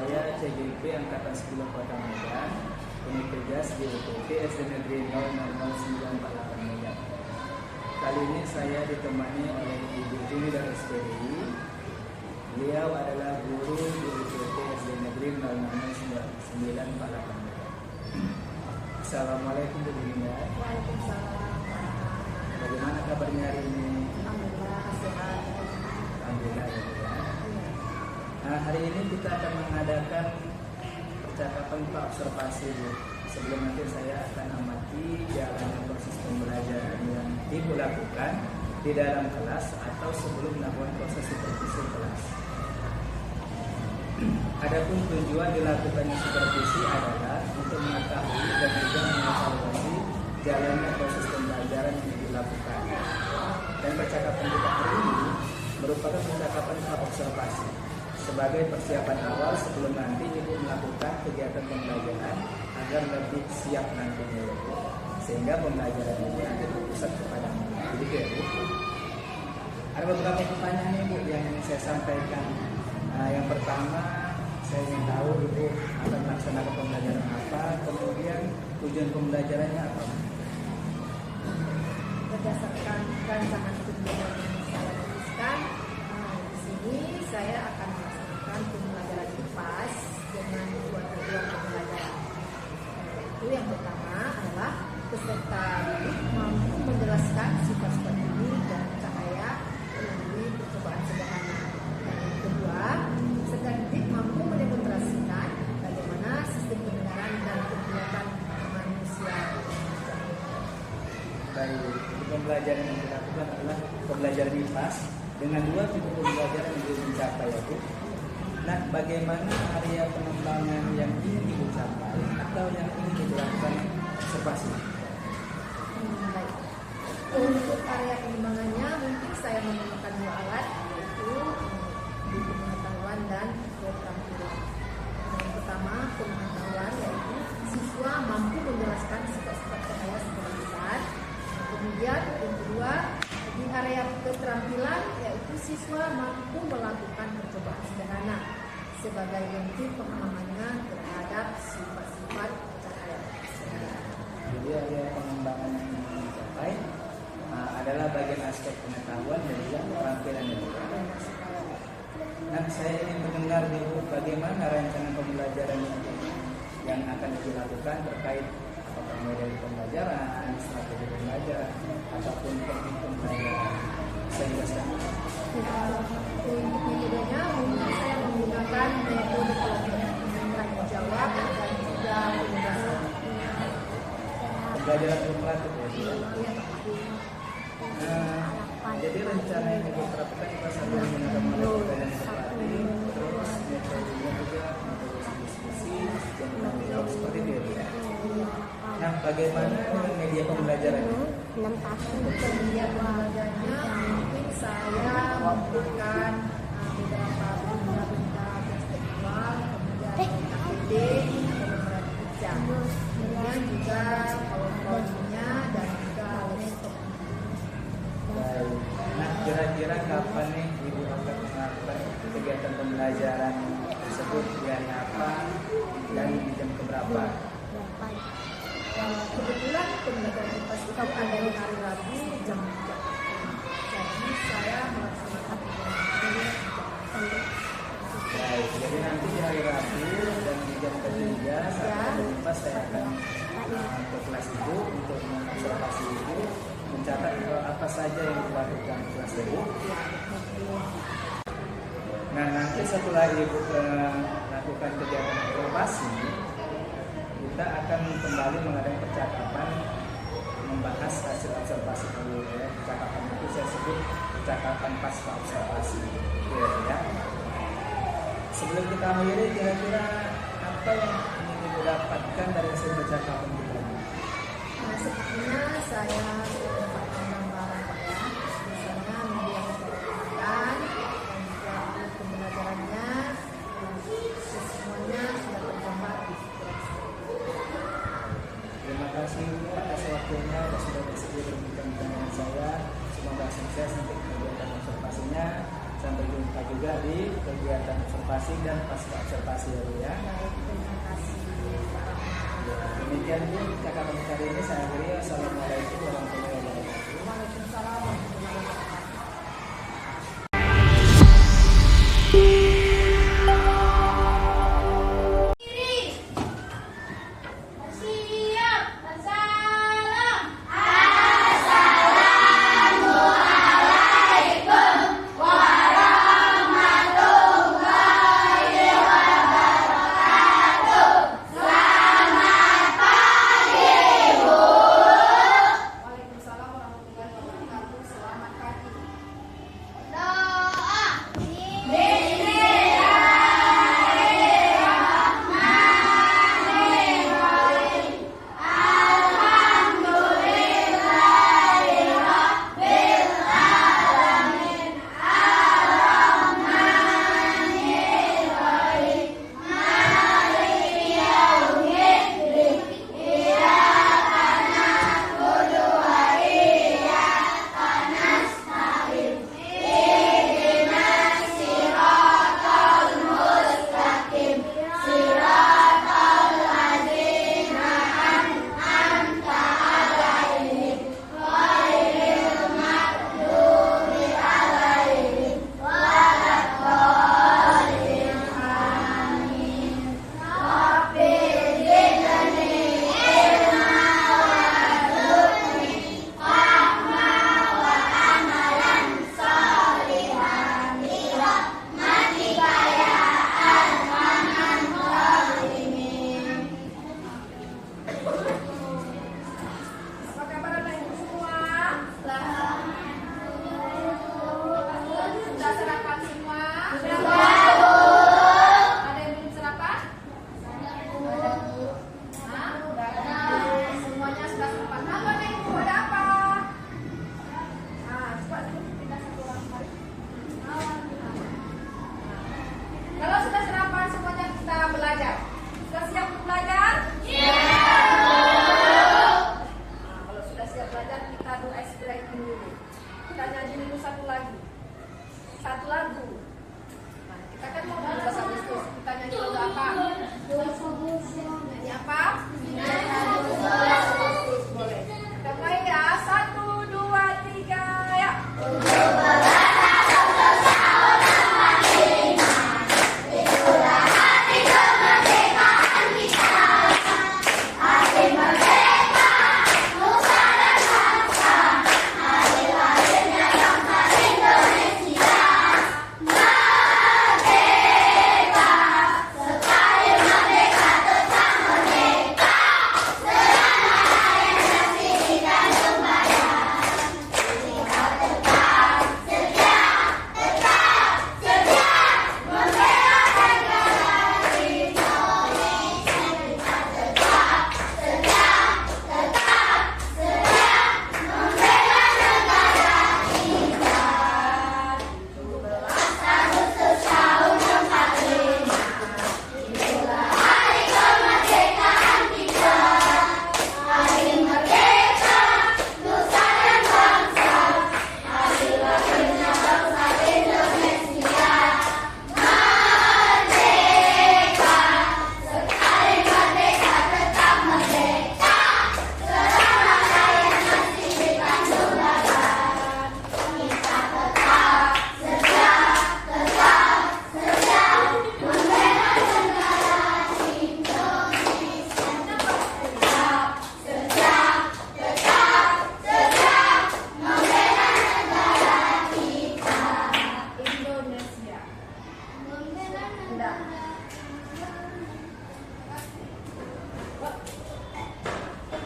Saya CGP Angkatan 10 Kota Medan, unit tugas di UPT SD Negeri 00948 Medan. Kali ini saya ditemani oleh Ibu Juni dari SPDI. Beliau adalah guru di UPT SD Negeri 00948 Medan. Assalamualaikum Bu Juni. Waalaikumsalam. Bagaimana kabarnya hari ini? Alhamdulillah sehat. Alhamdulillah ya Bu ya. Nah, hari ini kita akan mengadakan percakapan observasi Bu. Sebelum nanti saya akan amati jalannya proses pembelajaran yang Ibu lakukan di dalam kelas atau sebelum melakukan proses supervisi kelas. Adapun tujuan dilakukannya supervisi adalah untuk mengetahui dan juga mengevaluasi jalannya proses pembelajaran yang dilakukan. Dan percakapan kita hari ini merupakan percakapan observasi sebagai persiapan awal sebelum nanti Ibu melakukan kegiatan pembelajaran agar lebih siap nantinya ya Bu. Sehingga pembelajaran ini nanti berpusat kepada begitu ya Bu. Ada beberapa pertanyaan Ibu yang ingin saya sampaikan. Yang pertama, saya ingin tahu Ibu akan melaksanakan pembelajaran apa, kemudian tujuan pembelajarannya apa? Berdasarkan rancangan tujuan yang saya tuliskan, di sini saya akan melaksanakan pembelajaran IPAS dengan dua tujuan pembelajaran. Itu yang pertama adalah peserta didik mampu menjelaskan sifat-sifat ini dan cahaya melalui percobaan sederhana. Dan yang kedua, peserta didik mampu mendemonstrasikan bagaimana sistem pendengaran dan kegiatan manusia. Baik, pembelajaran yang dilakukan adalah pembelajaran IPAS dengan dua tipe pembelajaran yang dicapai ya Bu. Nah, bagaimana area pengembangan yang ingin Ibu capai atau yang ingin dilakukan observasi? Baik. Untuk area pengembangannya mungkin saya memerlukan dua alat, yaitu buku pengetahuan dan keterampilan. Yang pertama, pengetahuan, yaitu siswa mampu menjelaskan sifat-sifat cahaya sebagai zat. Kemudian yang kedua, di area keterampilan, yaitu siswa mampu melakukan percobaan sederhana sebagai bentuk pemahamannya terhadap sifat-sifat cahaya. Jadi area pengembangan yang ingin dicapai adalah bagian aspek pengetahuan dan juga keterampilan yang Nah, saya ingin mendengar dulu bagaimana rancangan pembelajaran yang akan dilakukan terkait apakah model pembelajaran, strategi pembelajaran, ataupun teknik pembelajaran. Saya jelaskan. Untuk metodenya, mungkin saya menggunakan metode pelajaran tanya jawab dan juga penugasan. Pembelajaran kooperatif ya. Jadi rencana yang diterapkan kita sambil menggunakan model pembelajaran kooperatif, terus metodenya juga metode diskusi dan tanya jawab seperti itu ya. Nah, bagaimana dengan media pembelajaran? Untuk media pembelajarannya, mungkin saya menggunakan beberapa benda-benda tekstual, kemudian KPD, beberapa picture, kemudian juga PowerPoint-nya dan juga laptop. Baik. Nah, kira-kira kapan nih Ibu akan melakukan kegiatan pembelajaran tersebut, di hari apa dan di jam keberapa? Kebetulan pembelajaran IPAS itu ada di hari Rabu jam 3. Jadi saya melaksanakan Baik, jadi nanti di hari Rabu dan di jam ketiga saat IPAS saya akan ke kelas Ibu untuk mengobservasi Ibu, mencatat apa saja yang dilakukan di kelas Ibu. Nah, nanti setelah Ibu melakukan kegiatan observasi, kita akan kembali mengadakan percakapan membahas hasil observasi dulu ya. Percakapan itu saya sebut percakapan pasca observasi ya. Sebelum kita akhiri, kira-kira apa yang ingin Ibu dapatkan dari hasil percakapan kita? Sepertinya saya sudah mendapatkan gambaran Pak ya. Misalnya media pembelajaran dan juga pembelajarannya semuanya sudah tergambar di pikiran saya. Terima kasih atas waktunya dan sudah bersedia berbincang dengan saya. Semoga sukses untuk kegiatan observasinya. Sampai jumpa juga di kegiatan kegiatan observasi dan pasca observasi ya Bu ya. Baik, terima kasih Pak Rahmat. Ya, demikian Bu kakak pendidik hari ini saya akhiri. Assalamualaikum warahmatullahi wabarakatuh. Waalaikumsalam warahmatullahi wabarakatuh. Waalaikumsalam warahmatullahi wabarakatuh. Selamat pagi. Apa kabar anak ibu semua? Sudah sarapan semua? Ada yang belum sarapan? Ada Bu. Hah? Semuanya sudah sarapan. Halo anak ibu, ada apa? Coba dulu pindah satu orang mari. Kalau sudah sarapan semuanya kita belajar. Sudah siap untuk belajar? Kalau sudah siap belajar, kita do ice breaking dulu. Kita nyanyi dulu satu lagu. Satu lagu. Nah, kita kan mau 12 Agustus. Kita nyanyi lagu apa? Nyanyi apa? Boleh. Kita mulai ya. 1, 2, 3, ya.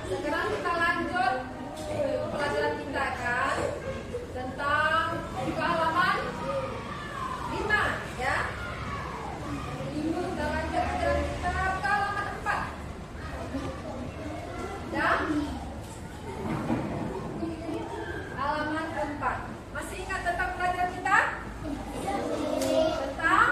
Sekarang kita lanjut pelajaran kita kan tentang buka halaman 5 ya. Kita lanjut pelajaran kita buka halaman 4 ya. Halaman 4. Masih ingat tentang pelajaran kita? Tentang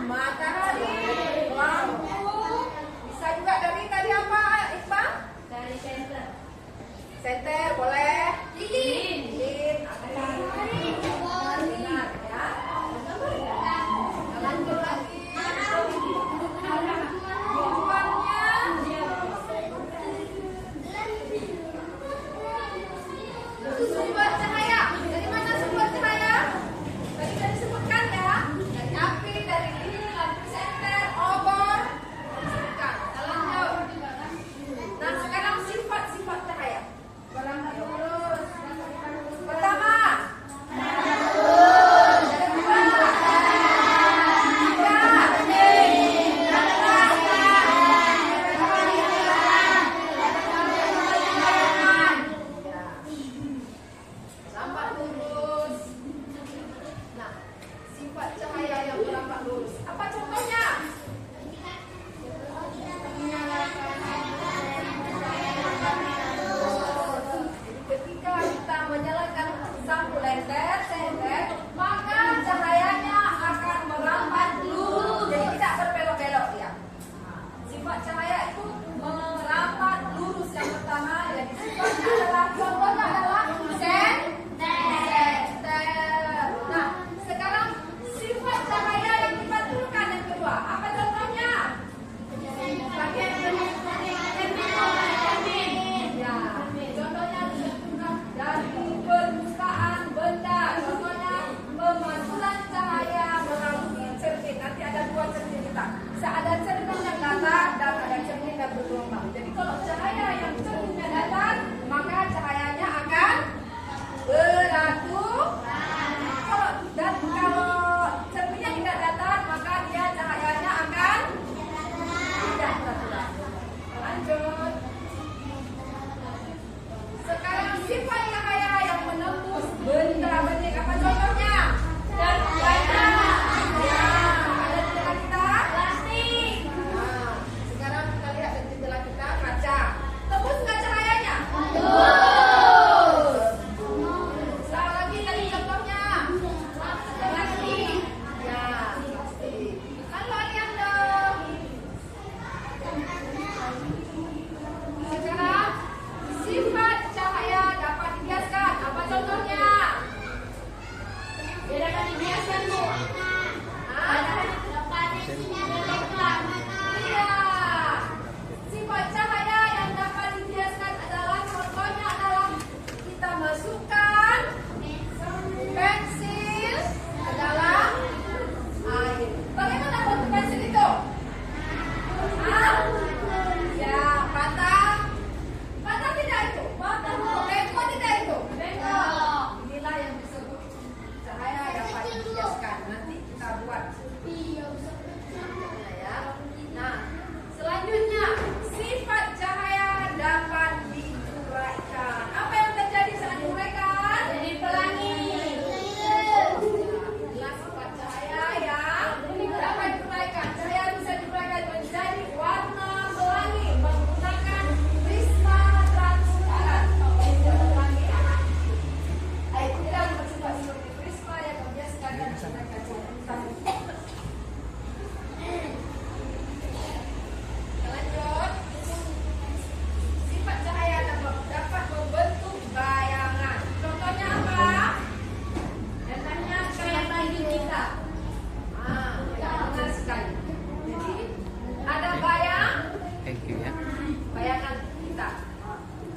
matahari, lampu. Bisa juga dari tadi apa, Iqbal? Dari center. Senter boleh. Lilin. Benar ya. Lanjut lagi. Tujuannya. Sumber cahaya. Dari mana sumber cahaya? Tadi sudah disebutkan ya. Dari api, dari lilin, lampu senter, obor. Disebutkan. Lanjut. Nah sekarang sifat-sifat cahaya. Pertama. Lambat lurus. Nah, sifat cahaya yang merambat lurus. Apa contohnya? Ketika kita menyalakan lampu lenter, maka cahayanya akan merambat lurus, jadi tidak berbelok-belok ya. Sifat cahaya itu merambat lurus yang pertama, jadi sifatnya adalah contohnya adalah senter. Nah, sekarang sifat cahaya yang dipantulkan yang kedua, apa contohnya? Ya, contohnya disebutkan dari permukaan benda. Contohnya pemantulan cahaya melalui cermin. Nanti ada dua cermin kita. Ada cermin yang datar dan ada cermin yang bergelombang. Jadi kalau cahaya yang cerminnya datar, maka cahayanya akan beratu. Kalau cerminnya tidak datar, maka dia cahayanya akan tidak beratu. Lanjut. Sekarang sifat cahaya yang menembus benda bening. Apa contohnya? Dan benda. Ya, ada jendela kita? Plastik. Nah, sekarang kita lihat dari jendela kita kaca. Tembus nggak cahayanya? Sekali lagi tadi contohnya. Plastik. Ya, plastik. Halo Aliando. Sekarang sifat cahaya dapat dibiaskan. Apa contohnya? Dia dapat dibiaskan, Bu. Dapat dibiaskan. Iya. Sifat cahaya yang dapat dibiaskan adalah contohnya adalah kita masukkan pensil ke dalam air. Bagaimana bentuk pensil itu? Ya, patah. Patah tidak itu? Patah. Bengkok tidak itu? Bengkok. Inilah yang disebut cahaya dapat dibiaskan. Nanti kita buat. Ya. Nah, selanjutnya sifat cahaya dapat diuraikan. Apa yang terjadi saat diuraikan? Jadi pelangi. Inilah sifat cahaya yang dapat diuraikan. Cahaya bisa diuraikan menjadi warna pelangi menggunakan prisma transparan. Pelangi air tidak bersifat seperti prisma yang membiaskan dan menggunakan cahaya. Lanjut. Sifat cahaya dapat membentuk bayangan. Contohnya apa? Contohnya kereta hidup kita. Benar sekali. Jadi ada bayangan kita.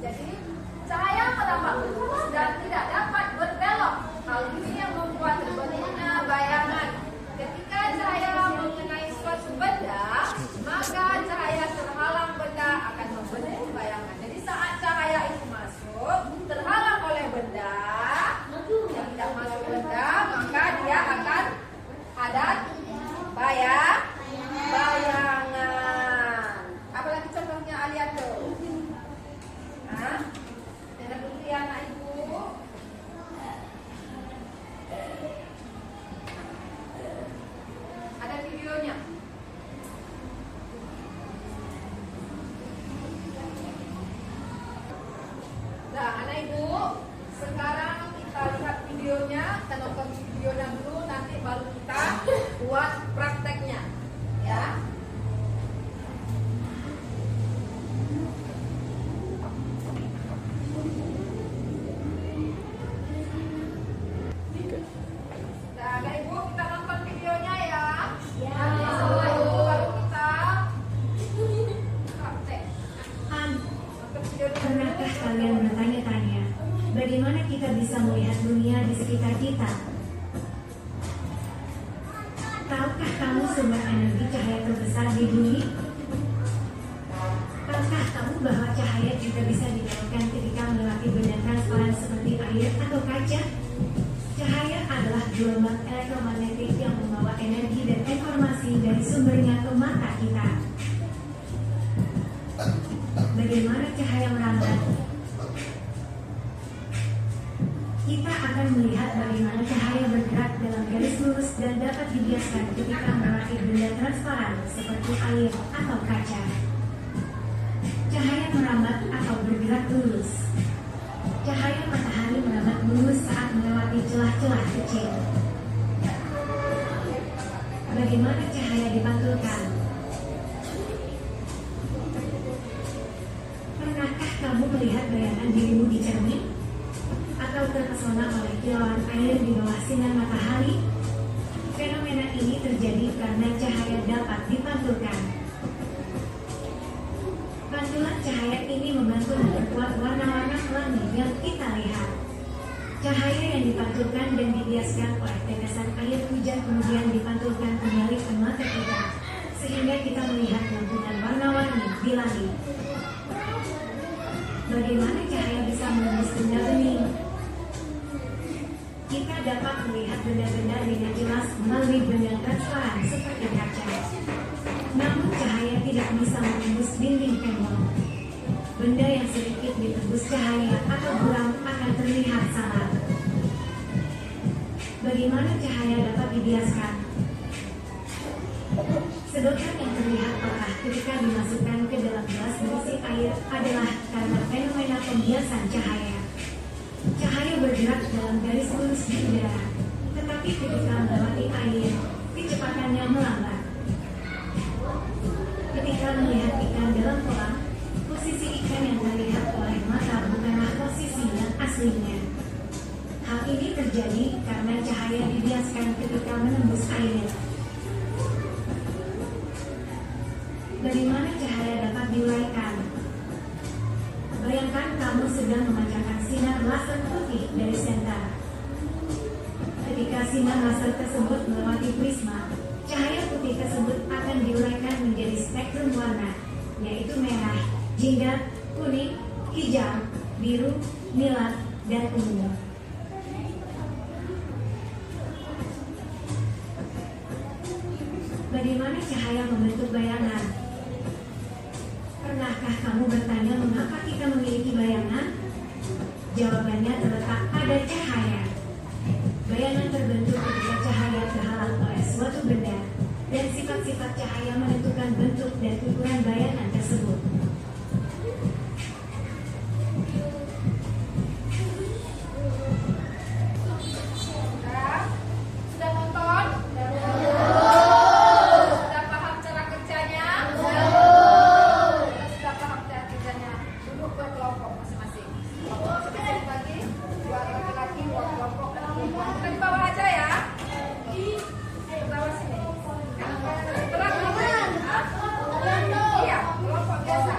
Jadi cahaya merambat lurus dan tidak dapat berbelok. Hal ini yang membuat terbentuknya bayangan. Ketika cahaya mengenai suatu benda, maka cahaya terhalang benda akan membentuk bayangan. Jadi saat cahaya itu masuk, terhalang oleh benda, yang tidak masuk benda, maka dia akan ada bayangan. Apalagi contohnya Aliando. Hah? Ada bukti anak ibu. Ada videonya. Nah, anak ibu, sekarang kita lihat videonya, kita nonton videonya dulu, nanti baru kita buat prakteknya. kita. Tahukah kamu sumber energi cahaya terbesar di bumi? Tahukah kamu bahwa cahaya juga bisa didapatkan ketika melewati benda transparan seperti air atau kaca? Cahaya adalah gelombang elektromagnetik yang membawa energi dan informasi dari sumbernya ke mata kita. Bagaimana cahaya merambat? Kita akan melihat bagaimana cahaya bergerak dalam garis lurus dan dapat dibiaskan ketika melewati benda transparan seperti air atau kaca. Cahaya merambat atau bergerak lurus. Cahaya matahari merambat lurus saat melewati celah-celah kecil. Bagaimana cahaya dipantulkan? Pernahkah kamu melihat bayangan dirimu di cermin? Atau terpesona oleh kilauan air di bawah sinar matahari? Fenomena ini terjadi karena cahaya dapat dipantulkan. Pantulan cahaya ini membantu memperkuat warna-warna pelangi yang kita lihat. Cahaya yang dipantulkan dan dibiaskan oleh tetesan air hujan kemudian dipantulkan kembali ke mata kita, sehingga kita melihat lantunan warna-warni di langit. Bagaimana cahaya bisa menembus benda bening? Kita dapat melihat benda-benda dengan jelas melalui benda transparan seperti kaca. Namun cahaya tidak bisa menembus dinding tembok. Benda yang sedikit ditembus cahaya atau buram akan terlihat salah. Bagaimana cahaya dapat dibiaskan? Sedotan yang terlihat patah ketika dimasukkan ke dalam gelas berisi air adalah karena fenomena pembiasan cahaya. Cahaya bergerak dalam garis lurus di udara, tetapi ketika melewati air, kecepatannya melambat. Ketika melihat ikan dalam kolam, posisi ikan yang terlihat oleh mata bukanlah posisi yang aslinya. Hal ini terjadi karena cahaya dibiaskan ketika menembus air. Bagaimana cahaya dapat diuraikan? Bayangkan kamu sedang memancarkan sinar laser putih dari senter. Ketika sinar laser tersebut melewati prisma, cahaya putih tersebut akan diuraikan menjadi spektrum warna, yaitu merah, jingga, kuning, hijau, biru, nila, dan ungu. Bagaimana cahaya membentuk bayangan? Pernahkah kamu bertanya mengapa kita memiliki bayangan? Jawabannya terletak pada cahaya. Bayangan terbentuk ketika cahaya terhalang oleh suatu benda, dan sifat-sifat cahaya menentukan bentuk dan ukuran bayangan tersebut. Sudah nonton? Sudah paham cara kerjanya? Sudah paham cara kerjanya? Duduk ke kelompok masing-masing. Sebentar lagi, buat laki-laki, buat kelompok perempuan. Kita di bawah aja ya. Ayo bawah sini. Berat, iya, kelompok biasa.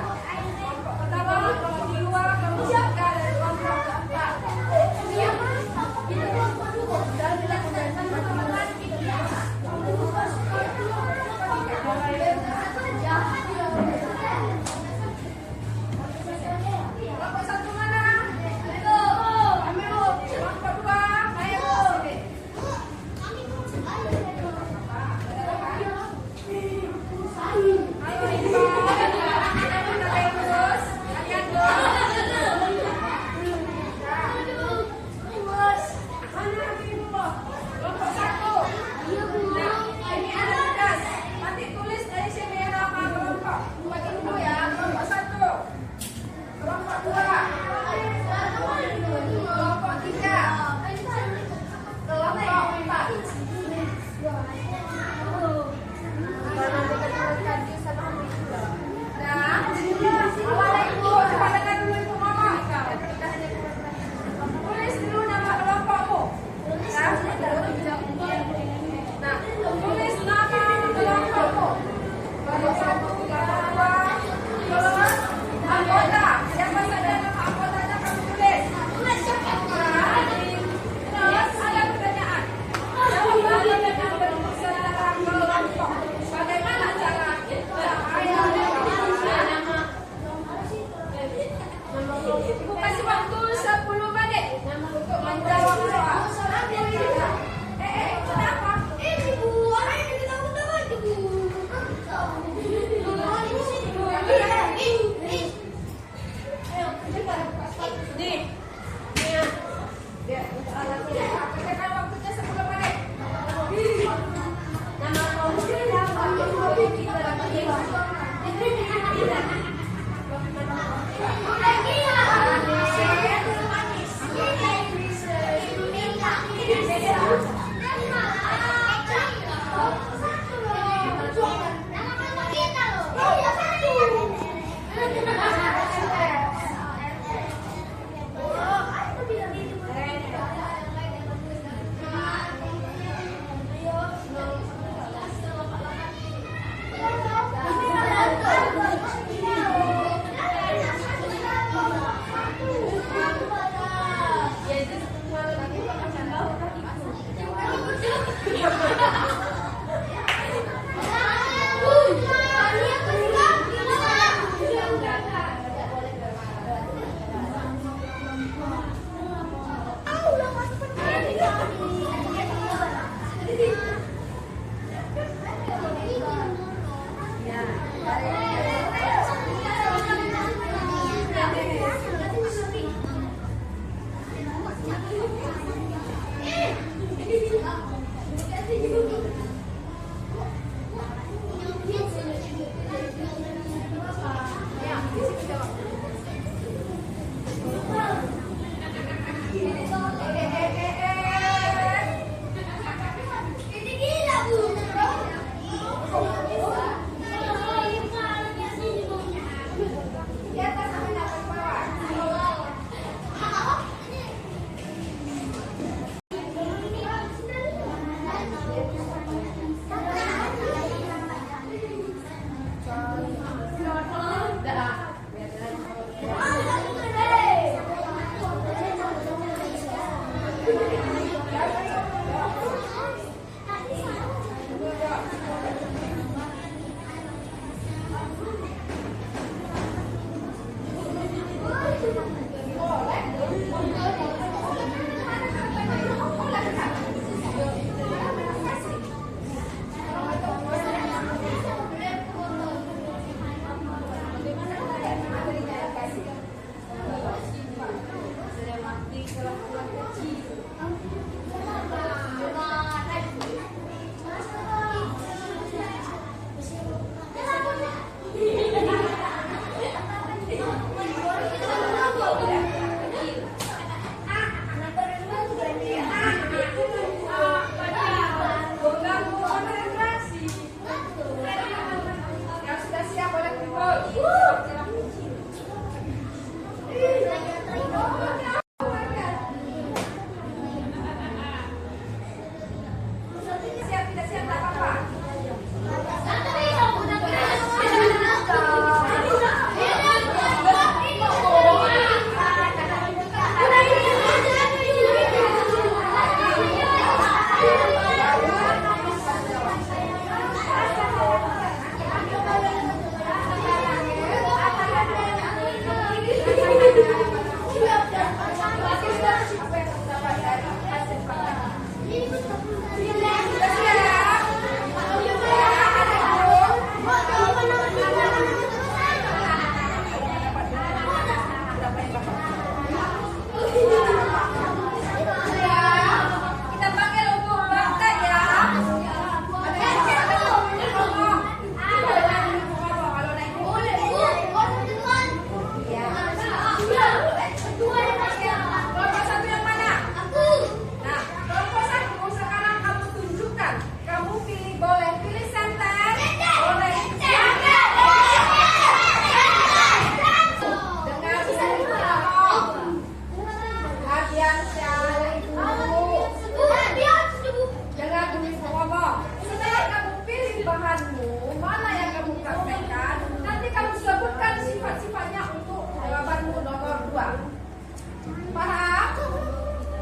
Paham?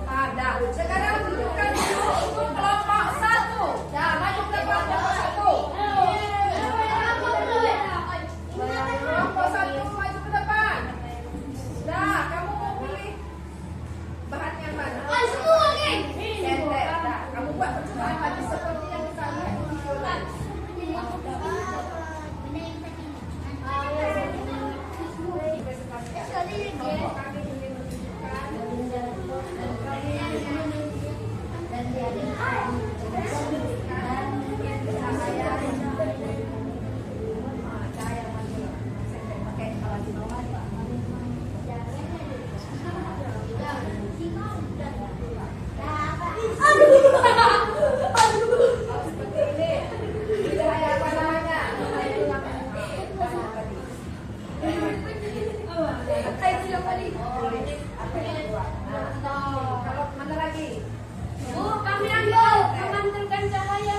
Ada. Sekarang tunjukkan dulu untuk kelompok 1. Nah, maju ke kelompok 1. Kelompok 1 maju ke depan. Nah, kamu mau pilih bahan yang mana? Senter. Nah, kamu buat percobaan tadi seperti yang kita lihat di video tadi. Kelompok kami ingin menunjukkan cahaya maju. Senter pakai alat di bawah. Seperti ini. Cahaya apa namanya? Kalau mana lagi? Kami ambil memantulkan cahaya.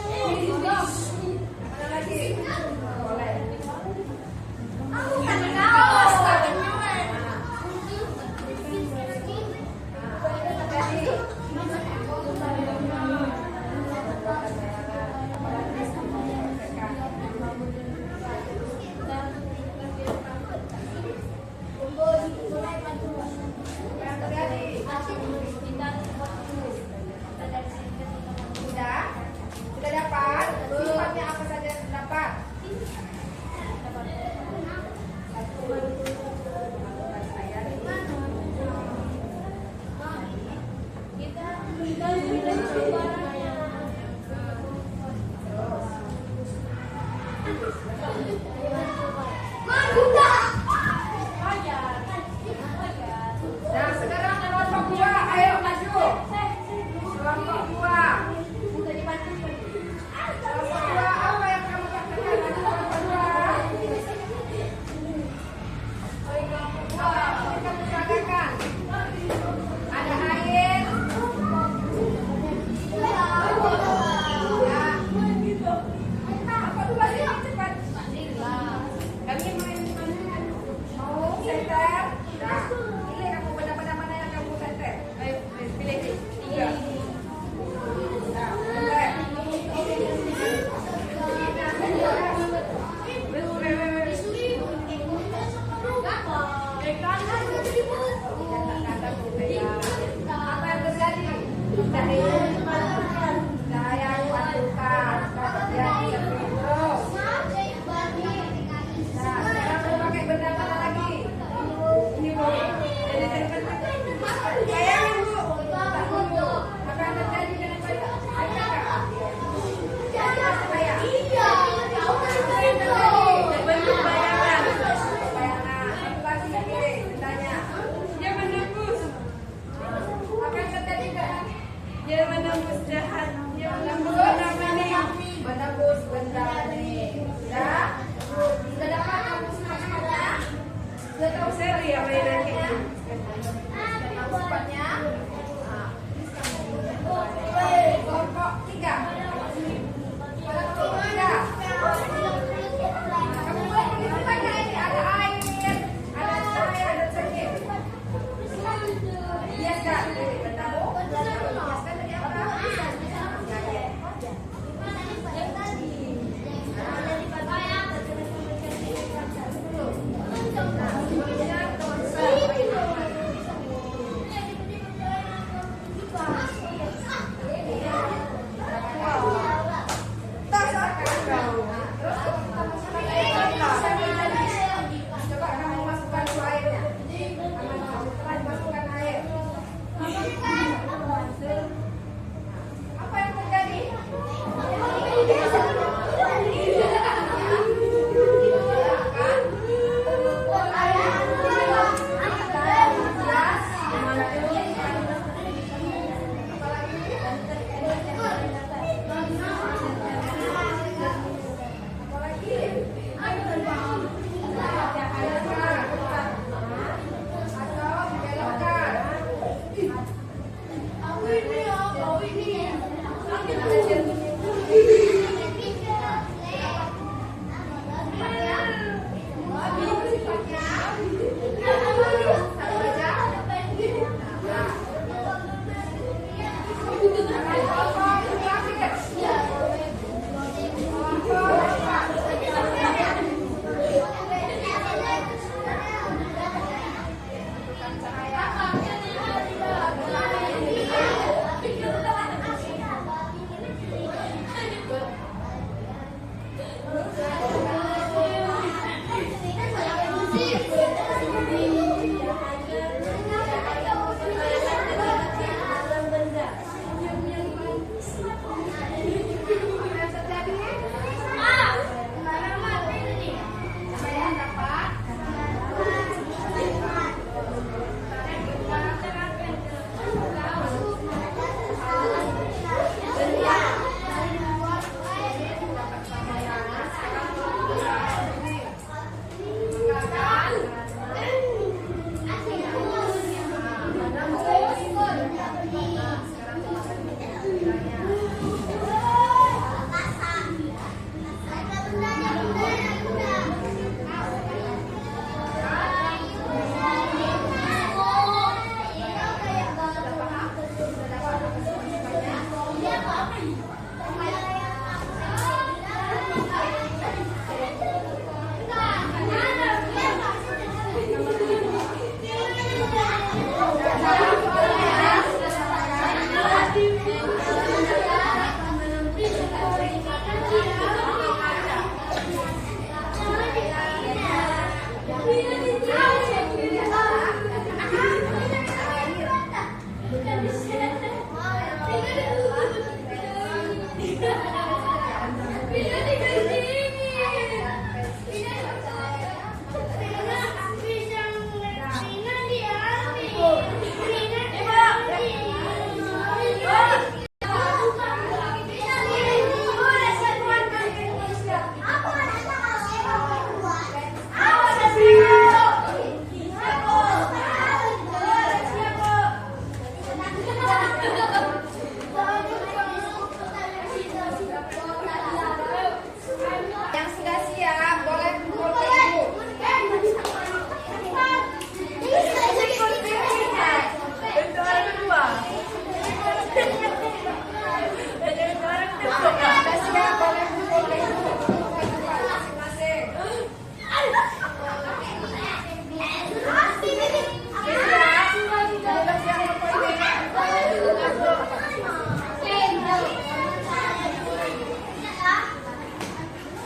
Mana lagi? Boleh. Sudah dapat? Sifatnya apa saja yang dapat? Nah, sekarang kelompok 2, ayo maju. Kelompok 2. Kelompok 2, apa yang kamu katakan? Kelompok 2. Apa yang kamu katakan? Ada air. Apa dulu lagi? Cepat. Kami mau senter. Nah, pilih kamu benda-benda mana yang kamu senter.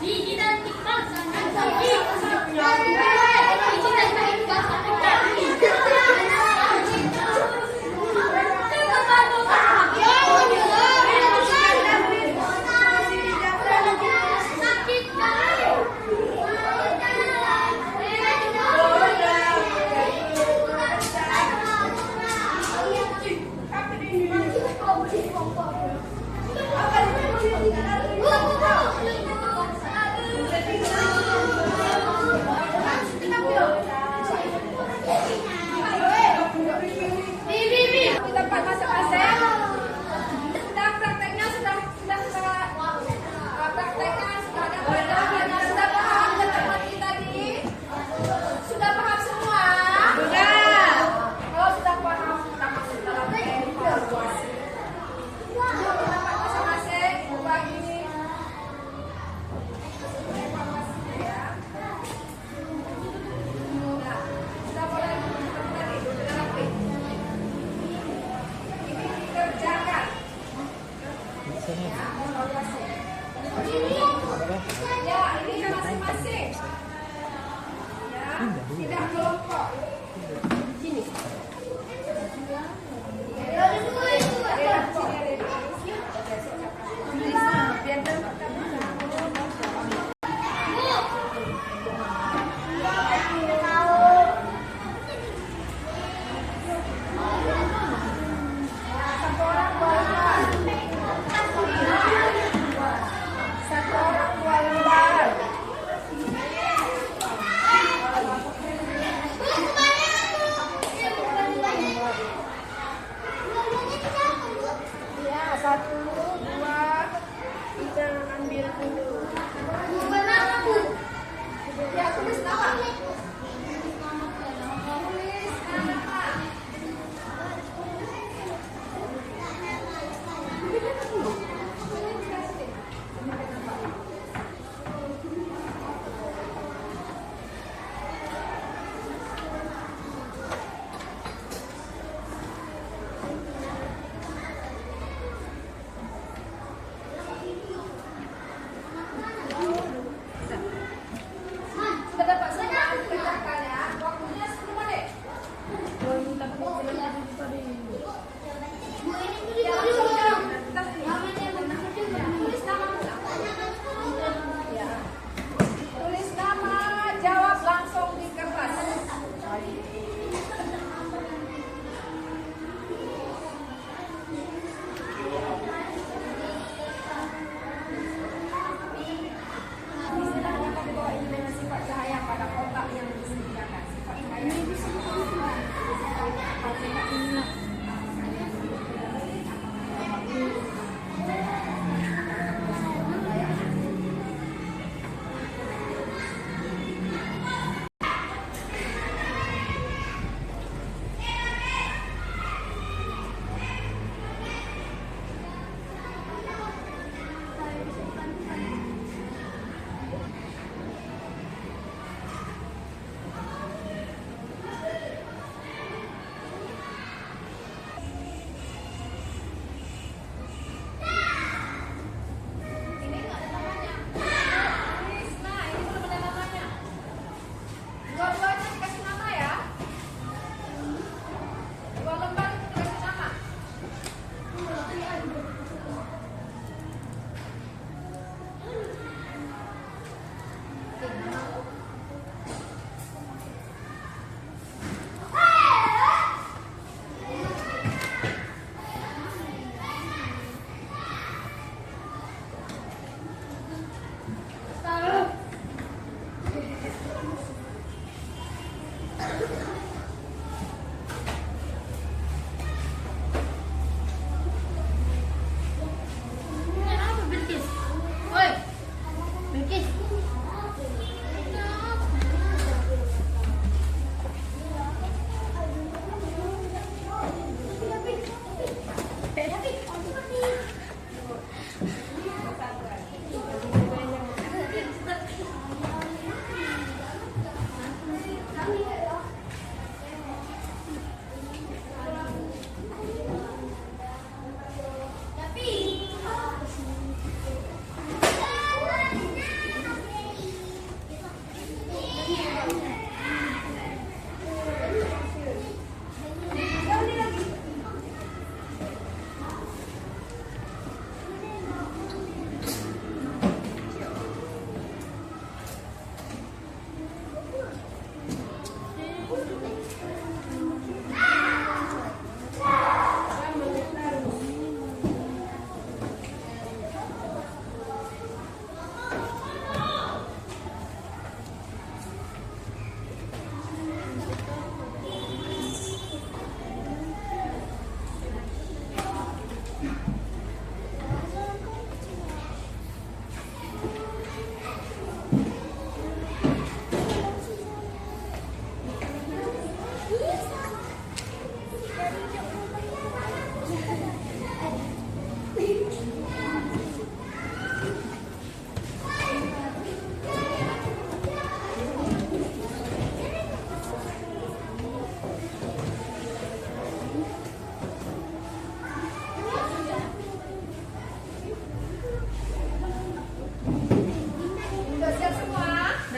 Digital TikTok sangat sakit. Digital TikTok sangat sakit. Sakit kali.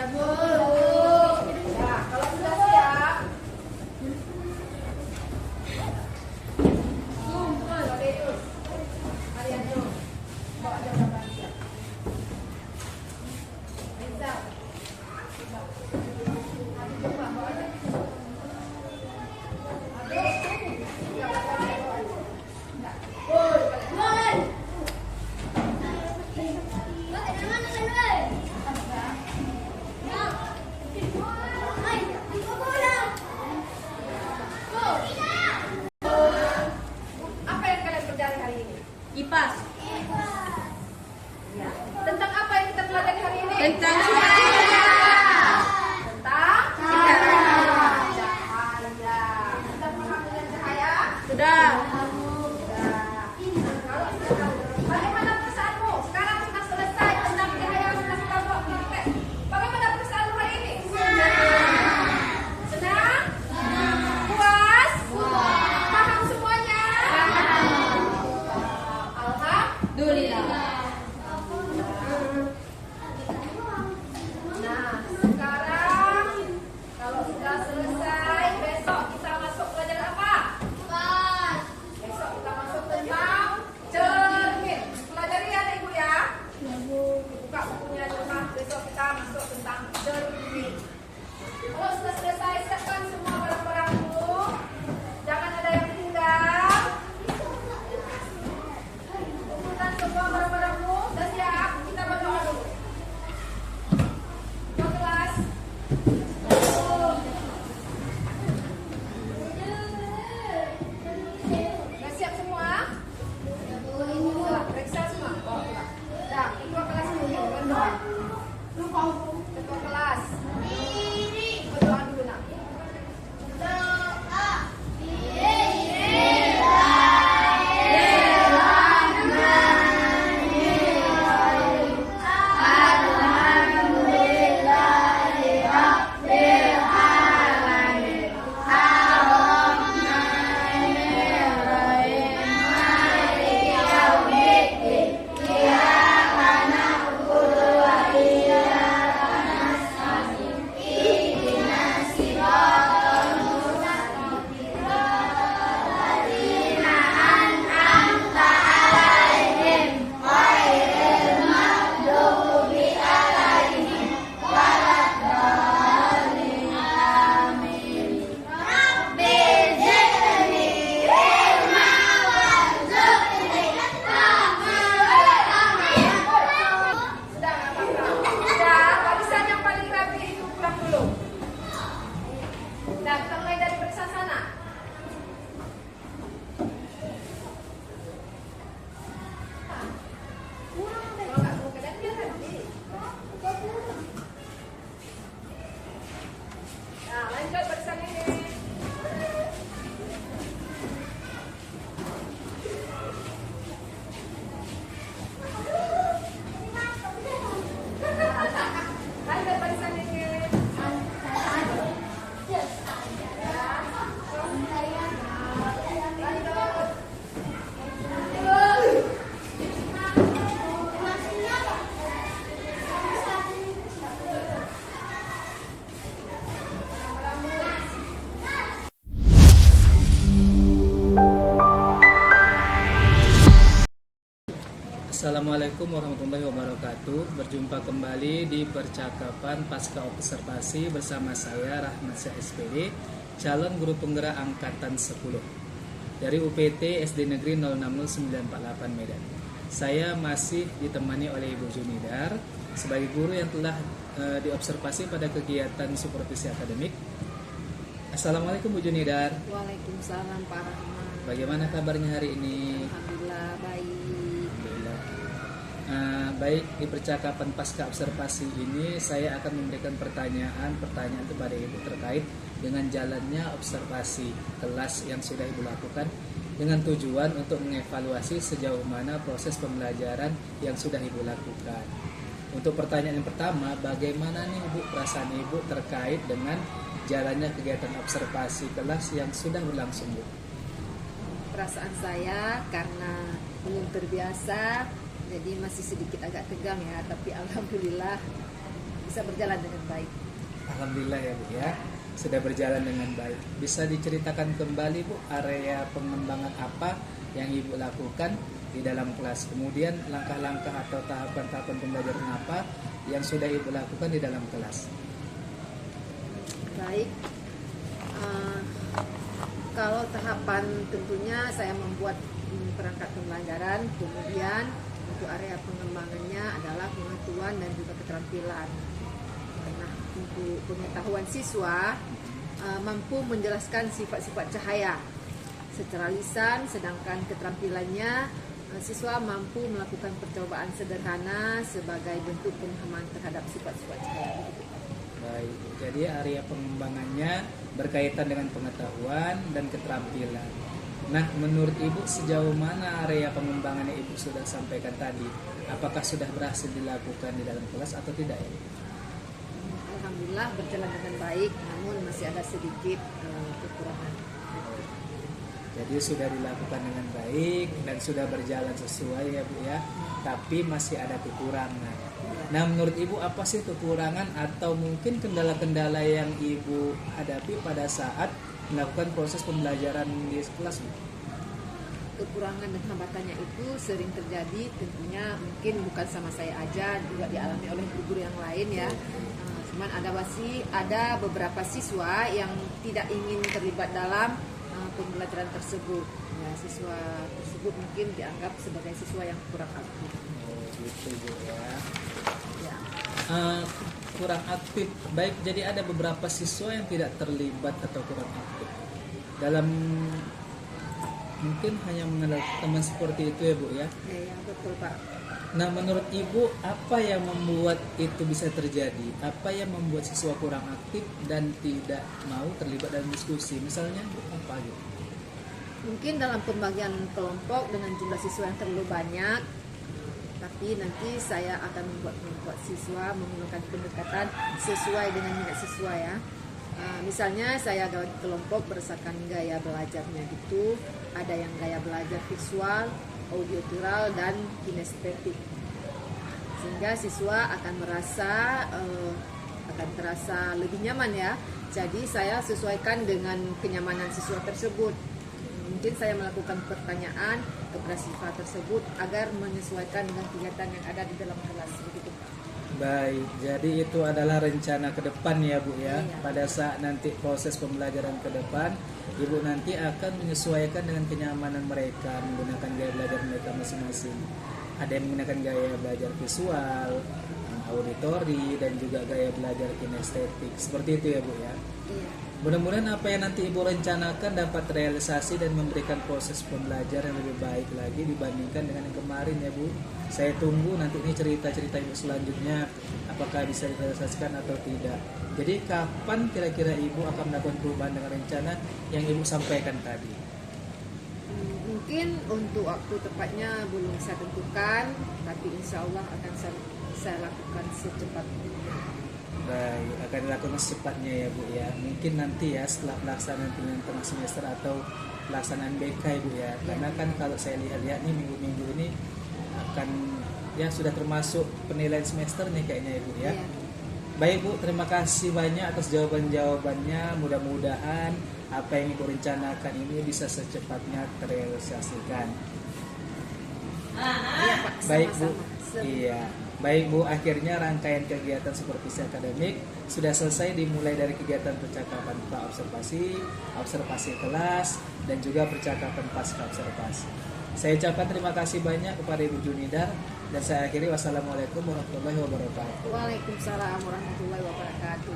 Ya, Bu. Ya, kalau sudah siap. Tadeus. Arianto. Bawa aja berapa siap. Rizal. Aduh, coba bawa aja. Apa yang kalian pelajari hari ini? IPAS. Ya. Tentang apa yang kita pelajari hari ini? Tentang Tentang cahaya. Kita paham dengan cahaya? sudah. Kalau sudah, bagaimana perasaanmu? Sekarang sudah selesai tentang cahaya, sudah kita buat praktek. Bagaimana perasaanmu hari ini? Senang? Puas? Paham semuanya? Alhamdulillah. Nah, sekarang kalau sudah selesai, besok kita masuk pelajaran apa? Besok kita masuk tentang cermin. Pelajari ya Ibu ya. Buka bukunya di rumah. Besok kita masuk tentang cermin. Kalau sudah selesai, siapkan semua barang-barangmu. Jangan ada yang tinggal. Kumpulkan semua barang-barangmu. Sudah siap? Kita berdoa dulu. Ke kelas. Sudah siap semua? Sudah, periksa semua. Dah, ketua kelas dulu berdoa. Ketua kelas. Berdoa dulu nak. Sudah, nggak apa-apa. Sudah, barisan yang paling rapi itu pulang dulu. Nah, kita mulai dari barisan sana. Kalau nggak mau kalian biar rapi. Nah, lanjut barisan ini. Lanjut barisan ini. Assalamualaikum warahmatullahi wabarakatuh. Berjumpa kembali di percakapan pasca observasi bersama saya Rahmat Syah SPD, calon guru penggerak angkatan 10 dari UPT SD Negeri 060948 Medan. Saya masih ditemani oleh Ibu Junidar sebagai guru yang telah diobservasi pada kegiatan supervisi akademik. Assalamualaikum Bu Junidar. Waalaikumsalam Pak Rahmat. Bagaimana kabarnya hari ini? Alhamdulillah baik. Baik, di percakapan pasca observasi ini saya akan memberikan pertanyaan kepada Ibu terkait dengan jalannya observasi kelas yang sudah Ibu lakukan dengan tujuan untuk mengevaluasi sejauh mana proses pembelajaran yang sudah Ibu lakukan. Untuk pertanyaan yang pertama, bagaimana nih Ibu perasaan Ibu terkait dengan jalannya kegiatan observasi kelas yang sudah berlangsung, Bu? Perasaan saya karena belum terbiasa, jadi masih sedikit agak tegang ya, tapi alhamdulillah bisa berjalan dengan baik. Alhamdulillah ya Bu ya, sudah berjalan dengan baik. Bisa diceritakan kembali Bu, area pengembangan apa yang Ibu lakukan di dalam kelas? Kemudian langkah-langkah atau tahapan-tahapan pembelajaran apa yang sudah Ibu lakukan di dalam kelas? Baik, kalau tahapan tentunya saya membuat perangkat pembelajaran, kemudian untuk area pengembangannya adalah pengetahuan dan juga keterampilan. Nah, untuk pengetahuan siswa mampu menjelaskan sifat-sifat cahaya secara lisan, sedangkan keterampilannya siswa mampu melakukan percobaan sederhana sebagai bentuk pemahaman terhadap sifat-sifat cahaya. Baik, jadi area pengembangannya berkaitan dengan pengetahuan dan keterampilan. Nah, menurut Ibu sejauh mana area pengembangan yang Ibu sudah sampaikan tadi? Apakah sudah berhasil dilakukan di dalam kelas atau tidak? Alhamdulillah berjalan dengan baik, namun masih ada sedikit kekurangan. Jadi sudah dilakukan dengan baik dan sudah berjalan sesuai ya Bu ya, tapi masih ada kekurangan. Nah, menurut Ibu apa sih kekurangan atau mungkin kendala-kendala yang Ibu hadapi pada saat melakukan proses pembelajaran di kelas Bu? Kekurangan dan hambatannya itu sering terjadi, tentunya mungkin bukan sama saya aja, juga dialami oleh guru yang lain ya. Cuman ada beberapa siswa yang tidak ingin terlibat dalam pembelajaran tersebut. Ya, siswa tersebut mungkin dianggap sebagai siswa yang kurang aktif. Oh, gitu Bu ya. Ya. Kurang aktif. Baik, jadi ada beberapa siswa yang tidak terlibat atau kurang aktif. Dalam mungkin hanya mengenal teman seperti itu ya Bu ya. Ya, betul Pak. Nah, menurut Ibu apa yang membuat itu bisa terjadi? Apa yang membuat siswa kurang aktif dan tidak mau terlibat dalam diskusi? Misalnya apa gitu? Mungkin dalam pembagian kelompok dengan jumlah siswa yang terlalu banyak, tapi nanti saya akan membuat kelompok siswa menggunakan pendekatan sesuai dengan minat siswa ya. Misalnya saya bagi kelompok berdasarkan gaya belajarnya gitu. Ada yang gaya belajar visual, audiotural, dan kinestetik. Sehingga siswa akan terasa lebih nyaman ya. Jadi saya sesuaikan dengan kenyamanan siswa tersebut. Mungkin saya melakukan pertanyaan kepada siswa tersebut agar menyesuaikan dengan kegiatan yang ada di dalam kelas begitu. Baik, jadi itu adalah rencana ke depan ya Bu ya. Iya. Pada saat nanti proses pembelajaran ke depan, Ibu nanti akan menyesuaikan dengan kenyamanan mereka menggunakan gaya belajar mereka masing-masing. Ada yang menggunakan gaya belajar visual, auditori, dan juga gaya belajar kinestetik. Seperti itu ya Bu ya. Iya. Mudah-mudahan apa yang nanti Ibu rencanakan dapat realisasi dan memberikan proses pembelajaran yang lebih baik lagi dibandingkan dengan yang kemarin ya Bu. Saya tunggu nanti ini cerita-cerita Ibu selanjutnya apakah bisa direalisasikan atau tidak. Jadi kapan kira-kira Ibu akan melakukan perubahan dengan rencana yang Ibu sampaikan tadi? Mungkin untuk waktu tepatnya belum saya tentukan, tapi insya Allah akan saya lakukan secepatnya. Baik, akan dilakukan secepatnya ya Bu ya. Mungkin nanti ya setelah pelaksanaan penilaian tengah semester atau pelaksanaan BK ya Bu ya. Karena kan kalau saya lihat nih minggu-minggu ini akan ya sudah termasuk penilaian semester nih kayaknya ya Bu ya. Iya. Baik Bu, terima kasih banyak atas jawaban-jawabannya. Mudah-mudahan apa yang Ibu rencanakan ini bisa secepatnya terrealisasikan. Iya Pak, Baik Bu, sama-sama. iya. Baik Bu, akhirnya rangkaian kegiatan supervisi akademik sudah selesai dimulai dari kegiatan percakapan pra-observasi, observasi kelas, dan juga percakapan pasca observasi. Saya ucapkan terima kasih banyak kepada Ibu Junidar dan saya akhiri wassalamualaikum warahmatullahi wabarakatuh. Waalaikumsalam warahmatullahi wabarakatuh.